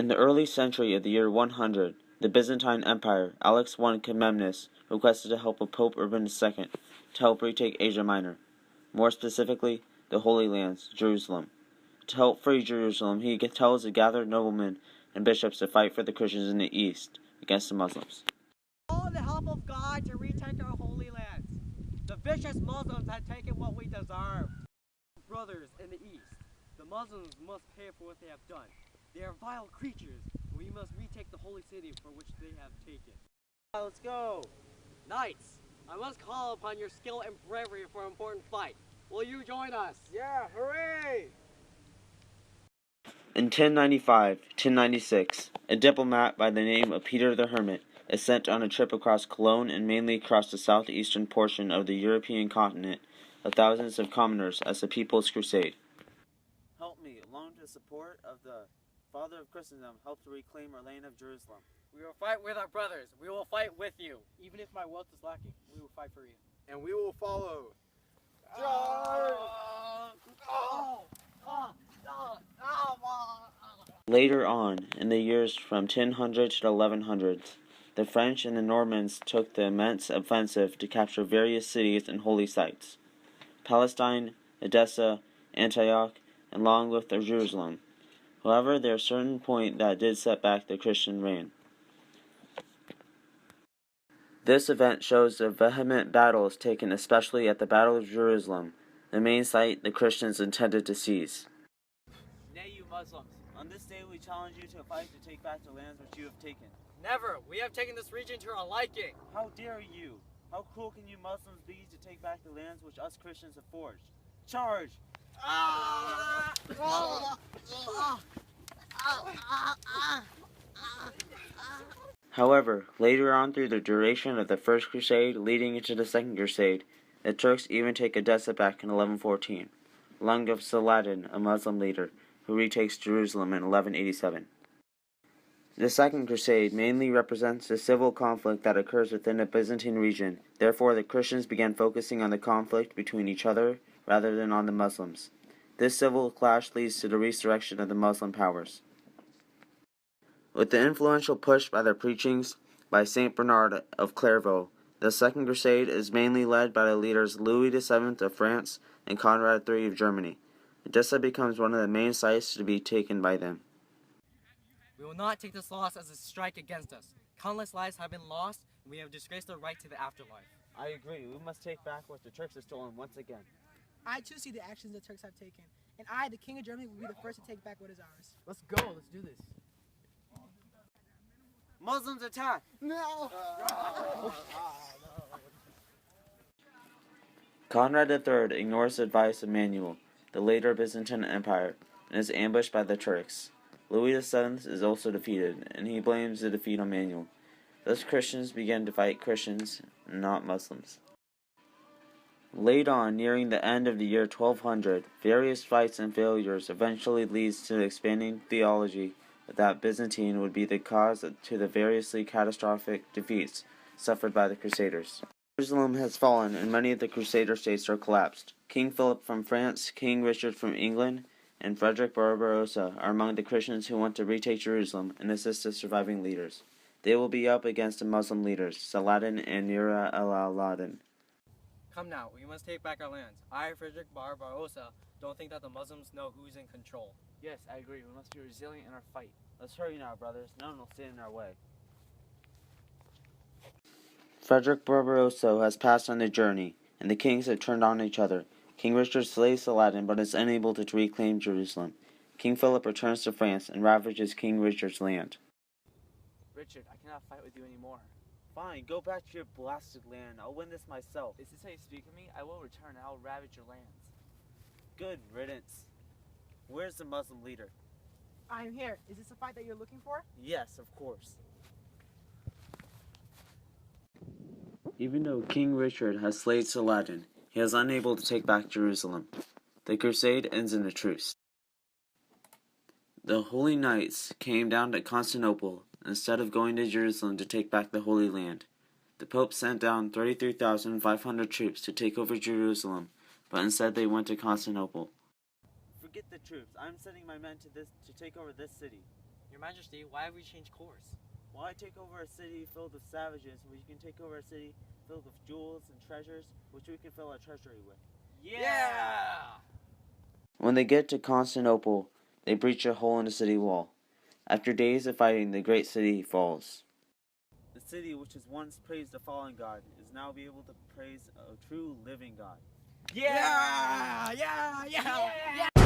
In the early century of the year 100, the Byzantine Empire, Alex I Comnenus, requested the help of Pope Urban II to help retake Asia Minor, more specifically, the Holy Lands, Jerusalem. To help free Jerusalem, he tells the gathered noblemen and bishops to fight for the Christians in the east against the Muslims. All the help of God to retake our Holy Lands. The vicious Muslims had taken what we deserve. Brothers in the east, the Muslims must pay for what they have done. They are vile creatures. We must retake the holy city for which they have taken. Let's go. Knights, I must call upon your skill and bravery for an important fight. Will you join us? Yeah, hooray! In 1095-1096, a diplomat by the name of Peter the Hermit is sent on a trip across Cologne and mainly across the southeastern portion of the European continent of thousands of commoners as the People's Crusade. Help me, along with the support of the Father of Christendom, help to reclaim our land of Jerusalem. We will fight with our brothers. We will fight with you. Even if my wealth is lacking, we will fight for you. And we will follow. Later on, in the years from 1000 to 1100s, the French and the Normans took the immense offensive to capture various cities and holy sites: Palestine, Edessa, Antioch, and along with Jerusalem. However, there is a certain point that did set back the Christian reign. This event shows the vehement battles taken especially at the Battle of Jerusalem, the main site the Christians intended to seize. Nay, you Muslims, on this day we challenge you to fight to take back the lands which you have taken. Never! We have taken this region to our liking. How dare you? How cruel can you Muslims be to take back the lands which us Christians have forged? Charge! However, later on through the duration of the First Crusade leading into the Second Crusade, the Turks even take Edessa back in 1114, along with Saladin, a Muslim leader, who retakes Jerusalem in 1187. The Second Crusade mainly represents the civil conflict that occurs within the Byzantine region. Therefore, the Christians began focusing on the conflict between each other rather than on the Muslims. This civil clash leads to the resurrection of the Muslim powers. With the influential push by the preachings by Saint Bernard of Clairvaux, the Second Crusade is mainly led by the leaders Louis VII of France and Conrad III of Germany. Edessa becomes one of the main sites to be taken by them. We will not take this loss as a strike against us. Countless lives have been lost, and we have disgraced our right to the afterlife. I agree. We must take back what the Turks have stolen once again. I too see the actions the Turks have taken, and I, the King of Germany, will be the first to take back what is ours. Let's go. Let's do this. Muslims attack! No! Conrad III ignores the advice of Manuel, the later Byzantine Empire, and is ambushed by the Turks. Louis VII is also defeated, and he blames the defeat on Manuel. Thus Christians began to fight Christians, not Muslims. Late on, nearing the end of the year 1200, various fights and failures eventually leads to the expanding theology that Byzantine would be the cause to the variously catastrophic defeats suffered by the Crusaders. Jerusalem has fallen, and many of the Crusader states are collapsed. King Philip from France, King Richard from England, and Frederik Barbarossa are among the Christians who want to retake Jerusalem and assist the surviving leaders. They will be up against the Muslim leaders, Saladin and Nur al-Aladin. Come now, we must take back our lands. I, Frederik Barbarossa, don't think that the Muslims know who's in control. Yes, I agree. We must be resilient in our fight. Let's hurry now, brothers. No one will stand in our way. Frederik Barbarossa has passed on the journey, and the kings have turned on each other. King Richard slays Saladin, but is unable to reclaim Jerusalem. King Philip returns to France and ravages King Richard's land. Richard, I cannot fight with you anymore. Fine, go back to your blasted land. I'll win this myself. Is this how you speak of me? I will return and I will ravage your lands. Good riddance. Where's the Muslim leader? I'm here. Is this a fight that you're looking for? Yes, of course. Even though King Richard has slayed Saladin, he is unable to take back Jerusalem. The crusade ends in a truce. The Holy Knights came down to Constantinople instead of going to Jerusalem to take back the Holy Land. The Pope sent down 33,500 troops to take over Jerusalem, but instead they went to Constantinople. Forget the troops. I'm sending my men to take over this city. Your Majesty, why have we changed course? Why take over a city filled with savages when you can take over a city filled with jewels and treasures, which we can fill our treasury with? Yeah! When they get to Constantinople, they breach a hole in the city wall. After days of fighting, the great city falls. The city which has once praised a fallen god is now be able to praise a true living God. Yeah! Yeah! Yeah! Yeah!